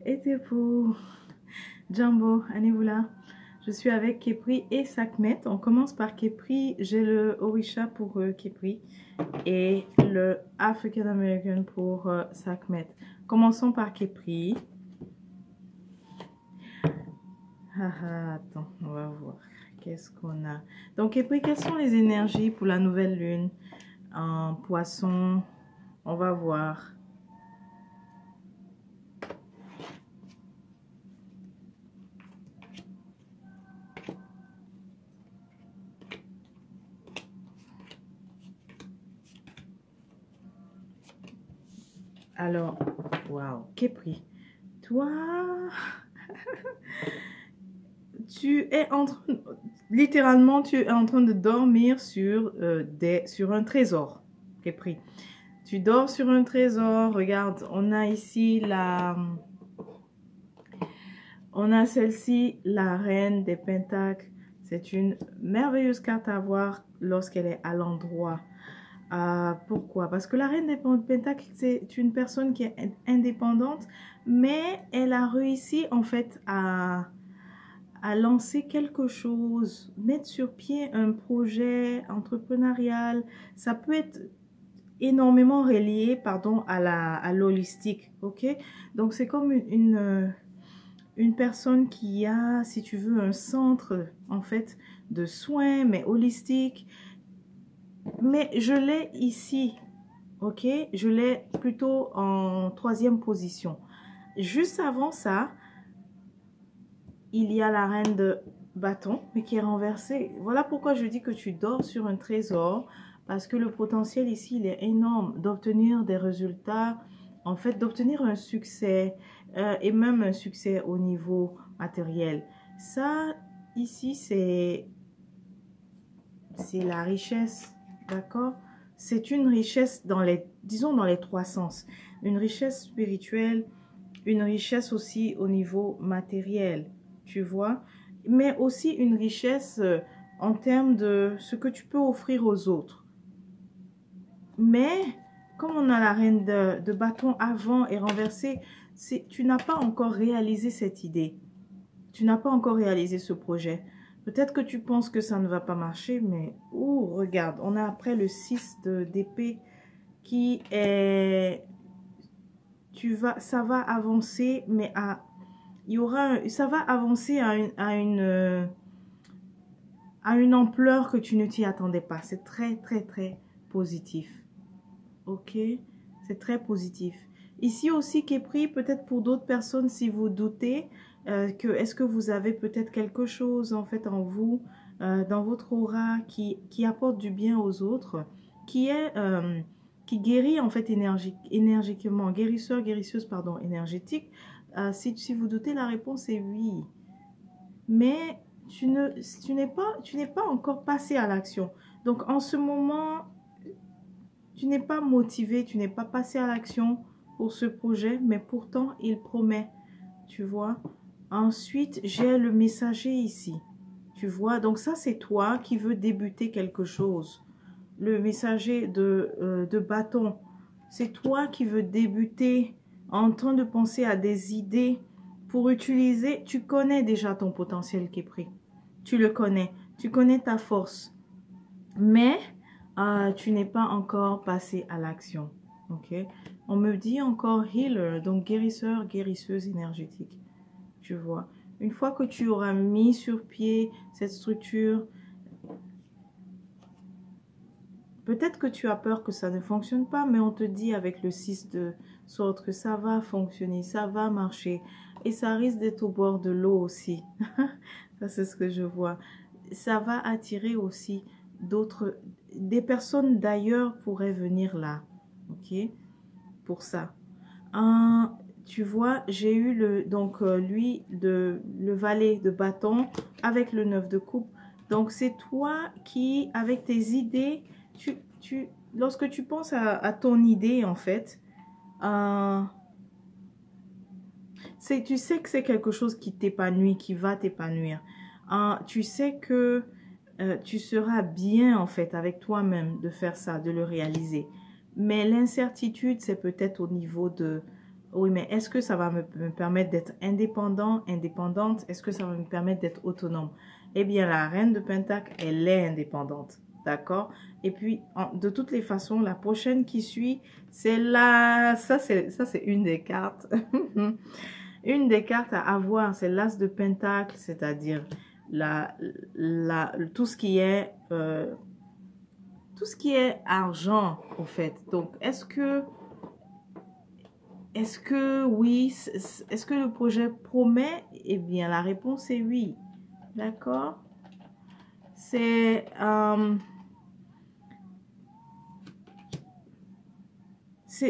Et c'est pour Jumbo, Anivula. Je suis avec Kepri et Sakmet. On commence par Kepri. J'ai le Orisha pour Kepri et le African American pour Sakmet. Commençons par Kepri. Attends, on va voir. Qu'est-ce qu'on a? Donc, Kepri, quelles sont les énergies pour la nouvelle lune en poisson? On va voir. Alors, waouh, Kepri, toi, tu es en train, littéralement, tu es en train de dormir sur, sur un trésor, Kepri. Tu dors sur un trésor. Regarde, on a ici on a celle-ci, la reine des pentacles. C'est une merveilleuse carte à voir lorsqu'elle est à l'endroit. Pourquoi? Parce que la reine des pentacles, c'est une personne qui est indépendante, mais elle a réussi en fait à lancer quelque chose, mettre sur pied un projet entrepreneurial. Ça peut être énormément relié, pardon, à l'holistique, ok? Donc, c'est comme une personne qui a, si tu veux, un centre, en fait, de soins, mais holistique. Mais je l'ai ici, ok? Je l'ai plutôt en 3e position. Juste avant ça, il y a la reine de bâton, mais qui est renversée. Voilà pourquoi je dis que tu dors sur un trésor, parce que le potentiel ici, il est énorme d'obtenir des résultats, en fait, d'obtenir un succès, et même un succès au niveau matériel. Ça, ici, c'est la richesse, d'accord? C'est une richesse dans les, disons, dans les 3 sens. Une richesse spirituelle, une richesse aussi au niveau matériel, tu vois? Mais aussi une richesse en termes de ce que tu peux offrir aux autres. Mais, comme on a la reine de bâton avant et renversée, tu n'as pas encore réalisé cette idée. Tu n'as pas encore réalisé ce projet. Peut-être que tu penses que ça ne va pas marcher, mais regarde, on a après le 6 d'épée qui est... ça va avancer, mais ça va avancer à une ampleur que tu ne t'y attendais pas. C'est très, très, très positif. Ok? C'est très positif. Ici aussi, Kepri, peut-être pour d'autres personnes, si vous doutez, est-ce que vous avez peut-être quelque chose en fait en vous, dans votre aura qui apporte du bien aux autres, qui guérit en fait énergiquement, guérisseuse, pardon, énergétique. Si vous doutez, la réponse est oui. Mais tu n'es pas encore passé à l'action. Donc en ce moment, tu n'es pas motivé, tu n'es pas passé à l'action pour ce projet, mais pourtant il promet, tu vois. Ensuite, j'ai le messager ici, tu vois. Donc ça, c'est toi qui veux débuter quelque chose. Le messager de bâton, c'est toi qui veux débuter en train de penser à des idées pour utiliser. Tu connais déjà ton potentiel qui est pris. Tu le connais. Tu connais ta force. Mais tu n'es pas encore passé à l'action. Ok? On me dit encore healer, donc guérisseur, guérisseuse énergétique. Tu vois? Une fois que tu auras mis sur pied cette structure, peut-être que tu as peur que ça ne fonctionne pas, mais on te dit avec le 6 de sorte que ça va fonctionner, ça va marcher. Et ça risque d'être au bord de l'eau aussi. Ça, c'est ce que je vois. Ça va attirer aussi des personnes d'ailleurs pourraient venir là. Ok? Pour ça. Tu vois, j'ai eu le valet de bâton avec le 9 de coupe. Donc, c'est toi qui, avec tes idées, lorsque tu penses à ton idée, en fait, tu sais que c'est quelque chose qui t'épanouit, qui va t'épanouir. Tu sais que tu seras bien, en fait, avec toi-même de faire ça, de le réaliser. Mais l'incertitude, c'est peut-être Oui, mais est-ce que ça va me permettre d'être indépendant, indépendante? Est-ce que ça va me permettre d'être autonome? Eh bien, la reine de Pentacle, elle est indépendante. D'accord? Et puis, de toutes les façons, la prochaine qui suit, c'est là. Ça, c'est une des cartes. Une des cartes à avoir, c'est l'as de Pentacle, c'est-à-dire tout ce qui est... tout ce qui est argent, au fait. Donc, est-ce que oui, est-ce que le projet promet? Eh bien, la réponse est oui. D'accord?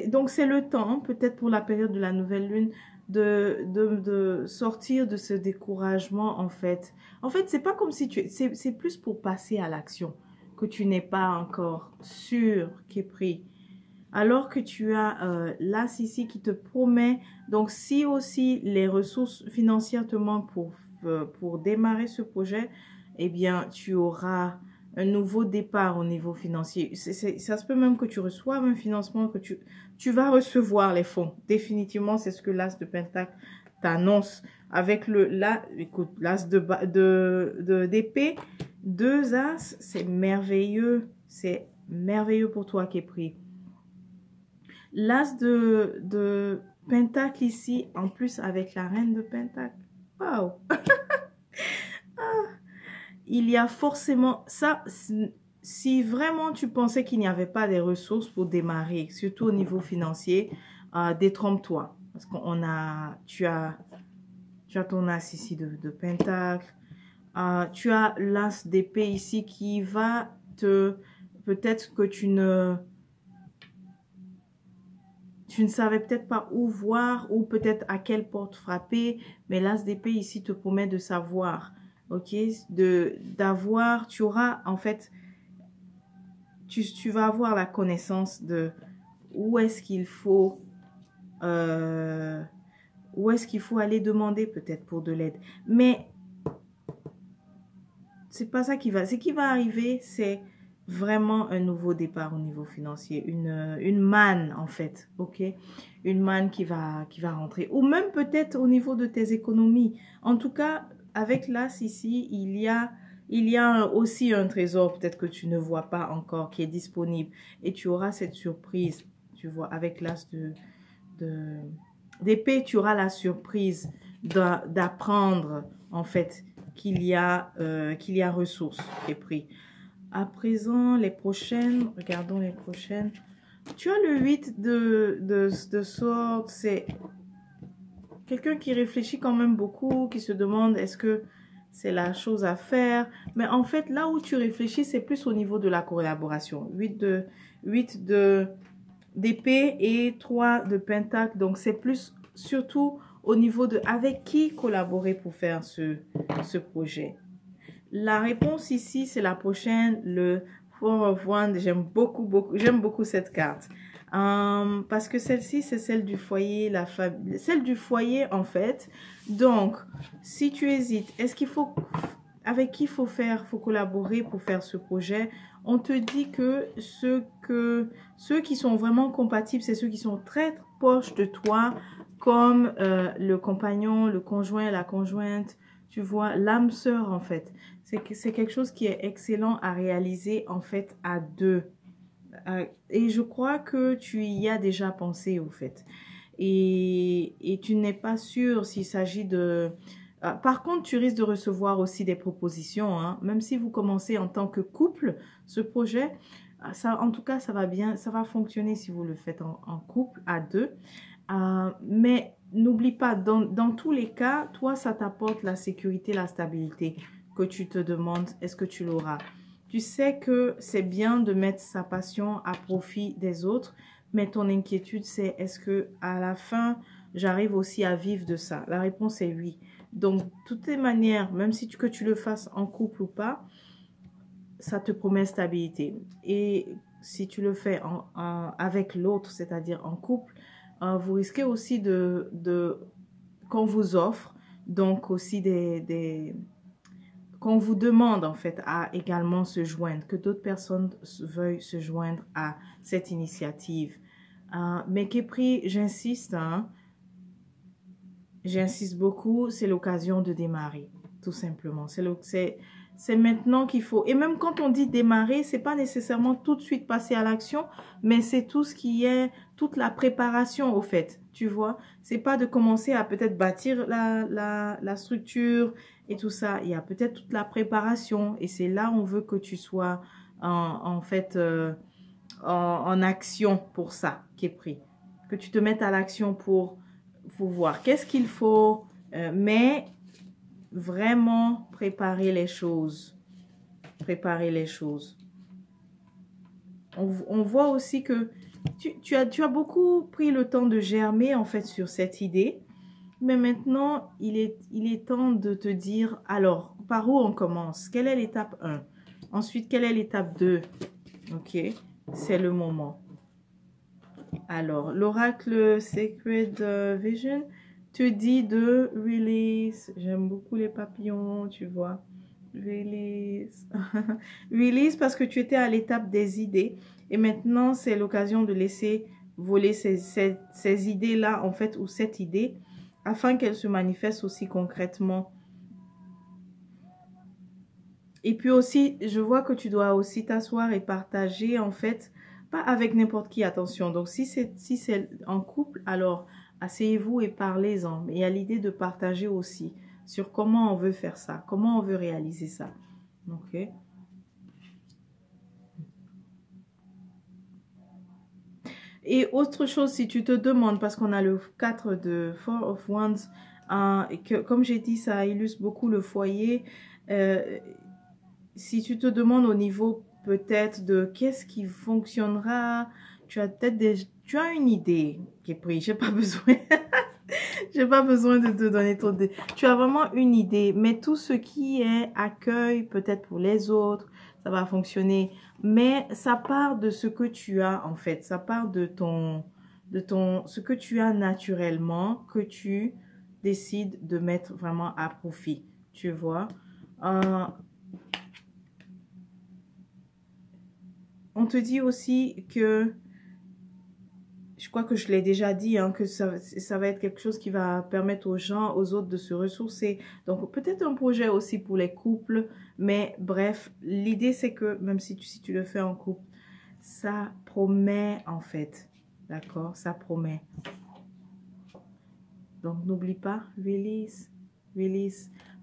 Donc, c'est le temps, peut-être pour la période de la nouvelle lune, de sortir de ce découragement, en fait. En fait, c'est pas comme si c'est plus pour passer à l'action que tu n'es pas encore sûr qui est pris. Alors que tu as l'as ici qui te promet, donc si aussi les ressources financières te manquent pour démarrer ce projet, eh bien, tu auras un nouveau départ au niveau financier. Ça se peut même que tu reçoives un financement, que tu vas recevoir les fonds. Définitivement, c'est ce que l'as de Pentacle t'annonce. Avec écoute, l'as d'épée, deux as, c'est merveilleux. C'est merveilleux pour toi qui est pris. L'as de Pentacle ici, en plus avec la reine de Pentacle. Waouh! Il y a forcément ça. Si vraiment tu pensais qu'il n'y avait pas des ressources pour démarrer, surtout au niveau financier, détrompe-toi. Parce tu as ton as ici de Pentacle. Tu as l'as d'épée ici qui va peut-être que tu ne savais peut-être pas où voir ou peut-être à quelle porte frapper, mais l'as d'épée ici te promet de savoir, ok, tu auras en fait, tu vas avoir la connaissance de où est-ce qu'il faut, aller demander peut-être pour de l'aide, mais c'est pas ça qui va, ce qui va arriver, c'est vraiment un nouveau départ au niveau financier, une manne en fait, ok, une manne qui va rentrer, ou même peut-être au niveau de tes économies. En tout cas, avec l'as ici, il y a aussi un trésor peut-être que tu ne vois pas encore qui est disponible, et tu auras cette surprise, tu vois, avec l'as d'épée, tu auras la surprise d'apprendre en fait qu'il y a ressources qui est pris. À présent, les prochaines, regardons les prochaines. Tu as le 8 de sorte, c'est quelqu'un qui réfléchit quand même beaucoup, qui se demande est-ce que c'est la chose à faire. Mais en fait, là où tu réfléchis, c'est plus au niveau de la collaboration. 8 d'épée et 3 de pentacle. Donc, c'est plus surtout au niveau de avec qui collaborer pour faire ce projet. La réponse ici, c'est la prochaine, le Four of Wands. J'aime beaucoup cette carte. Parce que celle-ci, c'est celle du foyer, celle du foyer en fait. Donc, si tu hésites, avec qui faut collaborer pour faire ce projet? On te dit que ceux qui sont vraiment compatibles, c'est ceux qui sont très proches de toi, comme le compagnon, le conjoint, la conjointe, tu vois, l'âme sœur en fait. C'est quelque chose qui est excellent à réaliser en fait à deux. Et je crois que tu y as déjà pensé au fait. Et tu n'es pas sûr s'il s'agit de... par contre, tu risques de recevoir aussi des propositions, hein. Même si vous commencez en tant que couple, ce projet, ça, en tout cas, ça va bien, ça va fonctionner si vous le faites en couple, à deux. Mais n'oublie pas, dans tous les cas, toi, ça t'apporte la sécurité, la stabilité que tu te demandes, est-ce que tu l'auras? Tu sais que c'est bien de mettre sa passion à profit des autres, mais ton inquiétude, c'est est-ce que à la fin, j'arrive aussi à vivre de ça? La réponse est oui. Donc, de toutes les manières, même si que tu le fasses en couple ou pas, ça te promet stabilité. Et si tu le fais avec l'autre, c'est-à-dire en couple, vous risquez aussi qu'on vous offre, donc aussi qu'on vous demande en fait à également se joindre, que d'autres personnes veuillent se joindre à cette initiative. Mais Képri, j'insiste, hein, j'insiste beaucoup, c'est l'occasion de démarrer, tout simplement. C'est maintenant qu'il faut. Et même quand on dit démarrer, c'est pas nécessairement tout de suite passer à l'action, mais c'est tout ce qui est, toute la préparation au fait, tu vois. C'est pas de commencer à peut-être bâtir la structure et tout ça. Il y a peut-être toute la préparation et c'est là où on veut que tu sois en fait en action pour ça qui est pris. Que tu te mettes à l'action pour voir qu'est-ce qu'il faut, mais vraiment préparer les choses. Préparer les choses. On voit aussi que tu as beaucoup pris le temps de germer en fait sur cette idée. Mais maintenant, il est temps de te dire, alors, par où on commence? Quelle est l'étape 1? Ensuite, quelle est l'étape 2? Ok, c'est le moment. Alors, l'oracle Sacred Vision te dit de release. J'aime beaucoup les papillons, tu vois. Release. Release parce que tu étais à l'étape des idées. Et maintenant, c'est l'occasion de laisser voler ces idées-là, en fait, ou cette idée, afin qu'elle se manifeste aussi concrètement. Et puis aussi, je vois que tu dois aussi t'asseoir et partager, en fait, pas avec n'importe qui, attention. Donc, si c'est en couple, alors asseyez-vous et parlez-en. Mais il y a l'idée de partager aussi sur comment on veut faire ça, comment on veut réaliser ça. Ok. Et autre chose, si tu te demandes, parce qu'on a le 4 de Four of Wands, et que, comme j'ai dit, ça illustre beaucoup le foyer. Si tu te demandes au niveau peut-être de qu'est-ce qui fonctionnera, tu as peut-être tu as une idée qui est prise. J'ai pas besoin, j'ai pas besoin de te donner ton idée. Tu as vraiment une idée, mais tout ce qui est accueil peut-être pour les autres, ça va fonctionner. Mais ça part de ce que tu as en fait, ça part de ce que tu as naturellement que tu décides de mettre vraiment à profit. Tu vois. On te dit aussi que, je crois que je l'ai déjà dit, hein, que ça va être quelque chose qui va permettre aux gens, aux autres de se ressourcer. Donc peut-être un projet aussi pour les couples, mais bref, l'idée c'est que même si tu le fais en couple, ça promet en fait, d'accord? Ça promet. Donc n'oublie pas, release,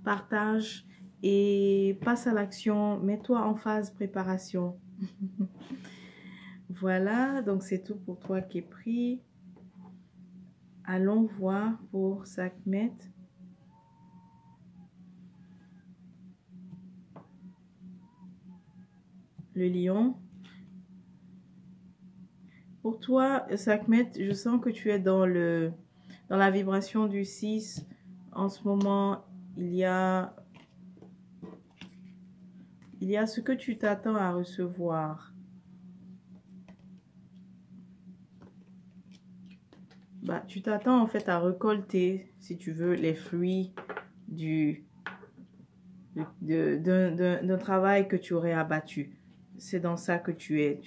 partage et passe à l'action, mets-toi en phase préparation. Voilà, donc c'est tout pour toi qui est pris. Allons voir pour Sekhmet. Le lion. Pour toi, Sekhmet, je sens que tu es dans la vibration du 6. En ce moment, il y a ce que tu t'attends à recevoir. Bah, tu t'attends en fait à récolter, si tu veux, les fruits d'un travail que tu aurais abattu. C'est dans ça que tu es.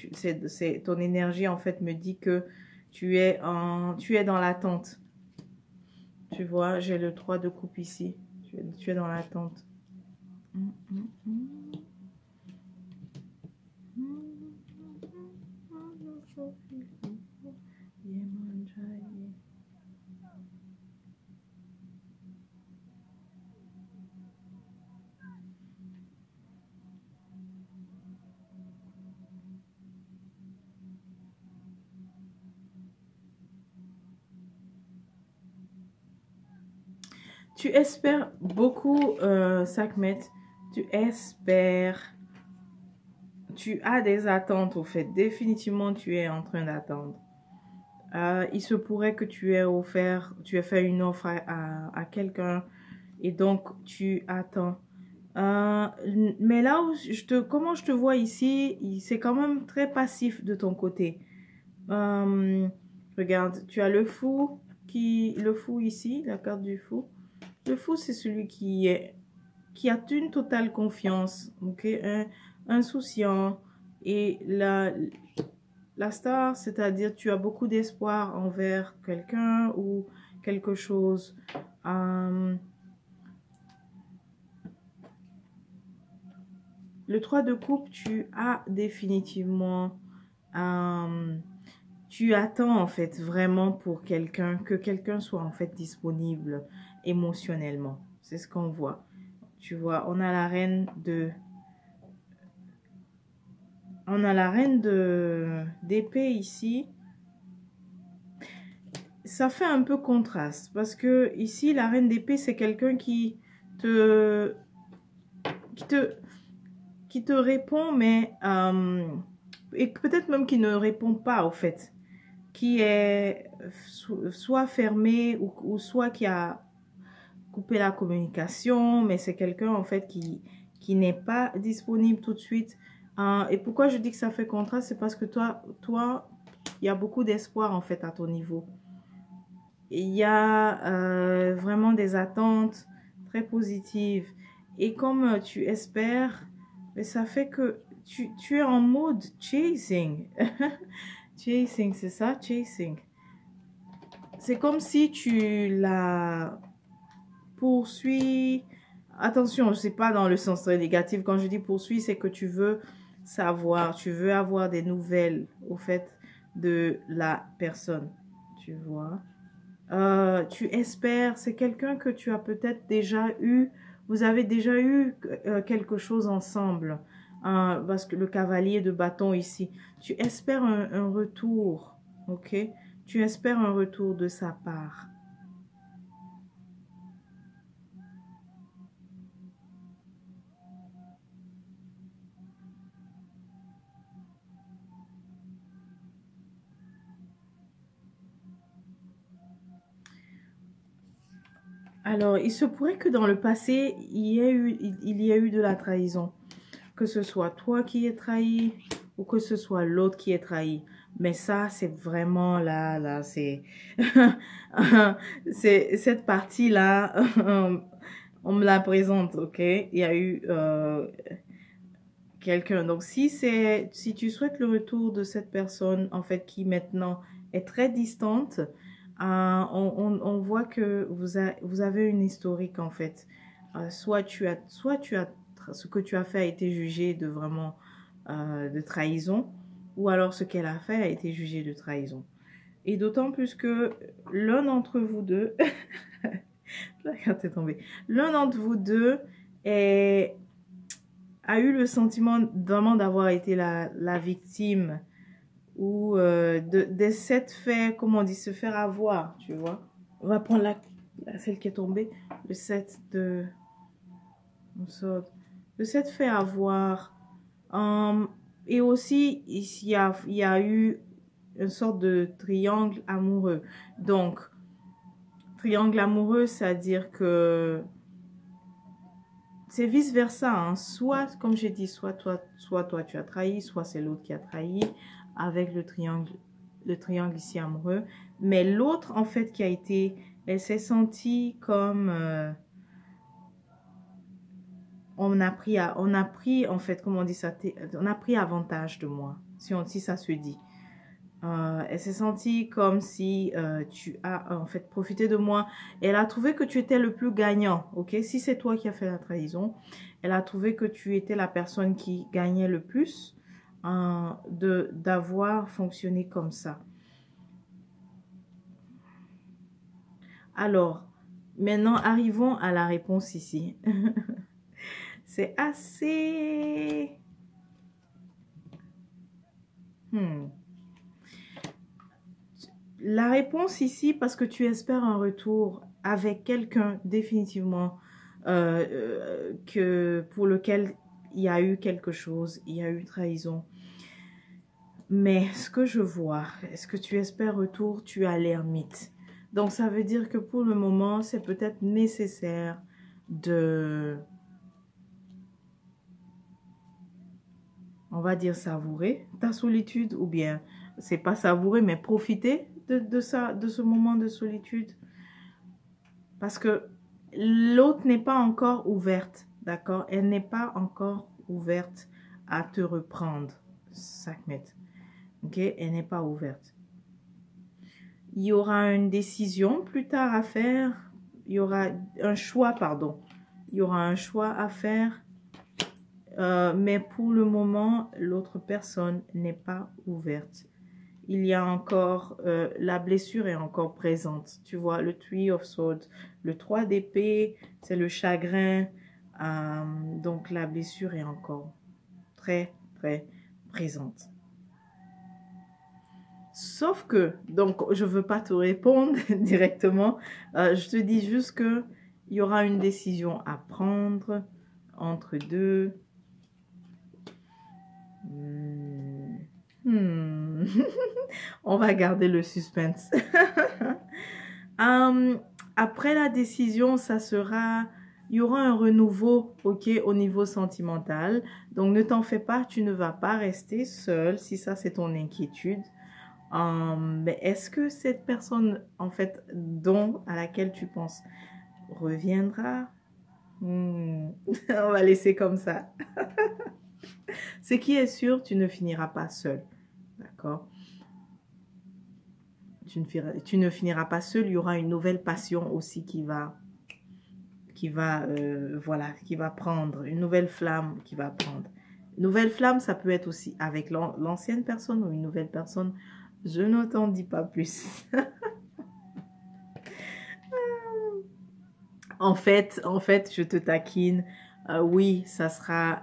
Ton énergie en fait me dit que tu es dans l'attente. Tu vois, j'ai le 3 de coupe ici. Tu es dans l'attente. Tu espères beaucoup, Sekhmet. Tu espères. Tu as des attentes, au fait. Définitivement, tu es en train d'attendre. Il se pourrait que tu aies fait une offre à quelqu'un et donc tu attends. Mais là où comment je te vois ici, c'est quand même très passif de ton côté. Regarde, tu as le fou ici, la carte du fou. Le fou, c'est celui qui a une totale confiance, ok, insouciant. Et la star, c'est-à-dire tu as beaucoup d'espoir envers quelqu'un ou quelque chose. Le 3 de coupe, tu as définitivement... tu attends en fait vraiment pour quelqu'un, que quelqu'un soit en fait disponible émotionnellement. C'est ce qu'on voit. Tu vois, on a la reine de... On a la reine d'épée ici. Ça fait un peu contraste parce que ici, la reine d'épée, c'est quelqu'un te, qui te répond, mais et peut-être même qui ne répond pas au fait, qui est soit fermé ou soit qui a coupé la communication, mais c'est quelqu'un en fait qui n'est pas disponible tout de suite. Et pourquoi je dis que ça fait contraste, c'est parce que toi, il y a beaucoup d'espoir en fait à ton niveau. Il y a vraiment des attentes très positives. Et comme tu espères, ça fait que tu es en mode chasing. Chasing, c'est ça, chasing. C'est comme si tu la poursuis. Attention, je ne sais pas dans le sens très négatif. Quand je dis poursuis, c'est que tu veux savoir, tu veux avoir des nouvelles au fait de la personne. Tu vois. Tu espères, c'est quelqu'un que tu as peut-être déjà eu, vous avez déjà eu quelque chose ensemble, parce que le cavalier de bâton ici, tu espères un retour, ok? Tu espères un retour de sa part. Alors, il se pourrait que dans le passé, il y ait eu de la trahison. Que ce soit toi qui es trahi ou que ce soit l'autre qui est trahi. Mais ça, c'est vraiment là, c'est... c'est cette partie-là, on me la présente, ok? Il y a eu quelqu'un. Donc, si tu souhaites le retour de cette personne, en fait, qui maintenant est très distante, on voit que vous avez une historique, en fait. Soit tu as, ce que tu as fait a été jugé de vraiment de trahison, ou alors ce qu'elle a fait a été jugé de trahison. Et d'autant plus que l'un d'entre vous deux, la carte est tombée, l'un d'entre vous deux a eu le sentiment vraiment d'avoir été la victime ou de cette fait, comment on dit, se faire avoir, tu vois. On va prendre celle qui est tombée, le 7 de... Le 7 fait avoir. Et aussi, il y a eu une sorte de triangle amoureux. Donc, triangle amoureux, c'est-à-dire que c'est vice-versa. Hein. Soit, comme j'ai dit, soit toi tu as trahi, soit c'est l'autre qui a trahi avec le triangle ici amoureux. Mais l'autre, en fait, qui a été, elle s'est sentie comme... on a pris, en fait, comment on dit ça, on a pris avantage de moi, si ça se dit. Elle s'est sentie comme si tu as en fait profité de moi. Elle a trouvé que tu étais le plus gagnant, ok? Si c'est toi qui as fait la trahison, elle a trouvé que tu étais la personne qui gagnait le plus d'avoir fonctionné comme ça. Alors, maintenant, arrivons à la réponse ici. C'est assez... La réponse ici, parce que tu espères un retour avec quelqu'un définitivement pour lequel il y a eu quelque chose, il y a eu trahison. Mais ce que je vois, est-ce que tu espères retour, tu as l'ermite. Donc ça veut dire que pour le moment, c'est peut-être nécessaire de... on va dire savourer ta solitude, ou bien c'est pas savourer, mais profiter de ce moment de solitude. Parce que l'autre n'est pas encore ouverte, d'accord? Elle n'est pas encore ouverte à te reprendre, Sekhmet. Ok? Elle n'est pas ouverte. Il y aura une décision plus tard à faire. il y aura un choix, pardon. Il y aura un choix à faire. Mais pour le moment, l'autre personne n'est pas ouverte. Il y a encore, la blessure est encore présente. Tu vois, le Three of Swords, le 3 d'épée, c'est le chagrin. Donc, la blessure est encore très, très présente. Sauf que, donc, je ne veux pas te répondre directement. Je te dis juste que il y aura une décision à prendre entre deux. On va garder le suspense. Après la décision, ça sera... Il y aura un renouveau, ok, au niveau sentimental. Donc, ne t'en fais pas, tu ne vas pas rester seul si ça, c'est ton inquiétude. Mais est-ce que cette personne, en fait, à laquelle tu penses, reviendra? On va laisser comme ça. Ce qui est sûr, tu ne finiras pas seul. D'accord? Tu ne finiras pas seul. Il y aura une nouvelle passion aussi qui va prendre. Une nouvelle flamme qui va prendre. Une nouvelle flamme, ça peut être aussi avec l'ancienne personne ou une nouvelle personne. Je ne t'en dis pas plus. En fait, je te taquine. Oui, ça sera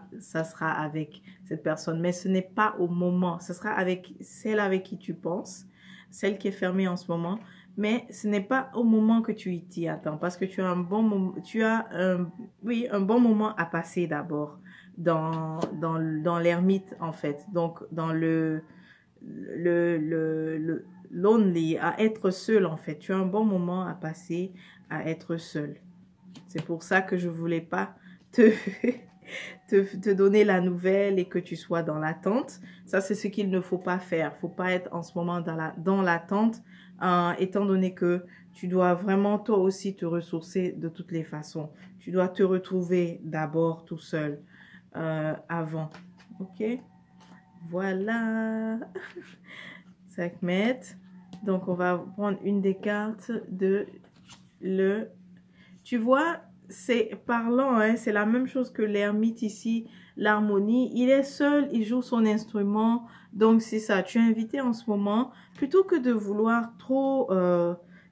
avec cette personne, mais ce n'est pas au moment. Ce sera avec celle avec qui tu penses, celle qui est fermée en ce moment, mais ce n'est pas au moment que tu t'y attends, parce que tu as un bon moment, un bon moment à passer d'abord dans l'ermite en fait, donc dans le lonely, à être seul en fait. Tu as un bon moment à passer à être seul. C'est pour ça que je voulais pas te donner la nouvelle et que tu sois dans l'attente. Ça, c'est ce qu'il ne faut pas faire. Il ne faut pas être en ce moment dans l'attente, étant donné que tu dois vraiment toi aussi te ressourcer de toutes les façons. Tu dois te retrouver d'abord tout seul avant. Ok? Voilà. 5 mètres. Donc, on va prendre une des cartes de le... Tu vois, c'est parlant, hein, c'est la même chose que l'ermite ici, l'harmonie. Il est seul, il joue son instrument. Donc, c'est ça. Tu es invité en ce moment, plutôt que de vouloir trop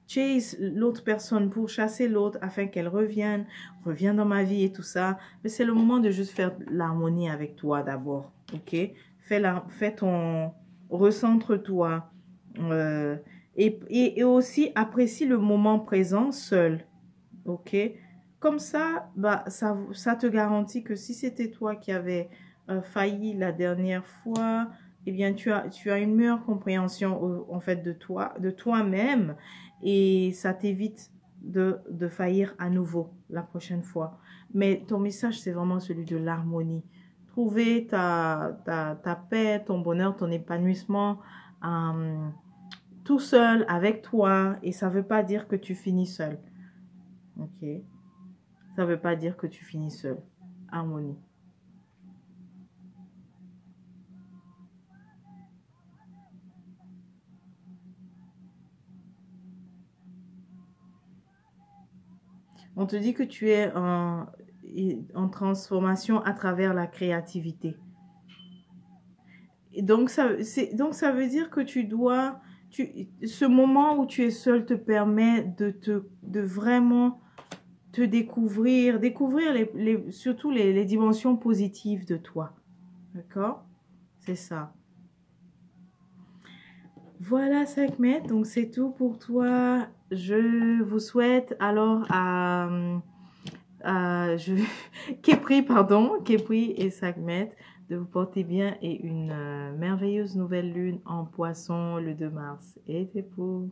chase l'autre personne pour chasser l'autre afin qu'elle revienne dans ma vie et tout ça. Mais c'est le moment de juste faire l'harmonie avec toi d'abord, ok? Fais ton... Recentre-toi. Et aussi, apprécie le moment présent seul. Ok? Comme ça, bah, ça te garantit que si c'était toi qui avais failli la dernière fois, eh bien, tu as une meilleure compréhension en fait de toi-même et ça t'évite de faillir à nouveau la prochaine fois. Mais ton message, c'est vraiment celui de l'harmonie. Trouver ta paix, ton bonheur, ton épanouissement tout seul, avec toi. Et ça ne veut pas dire que tu finis seul. Ok? Ça ne veut pas dire que tu finis seul. Harmonie. On te dit que tu es en transformation à travers la créativité. Et donc, ça veut dire que tu dois... ce moment où tu es seul te permet de vraiment te découvrir surtout les dimensions positives de toi. D'accord? C'est ça. Voilà, Sekhmet, donc c'est tout pour toi. Je vous souhaite alors Kepri et Sekhmet, de vous porter bien et une merveilleuse nouvelle lune en poisson le 2 mars. Et c'est pour...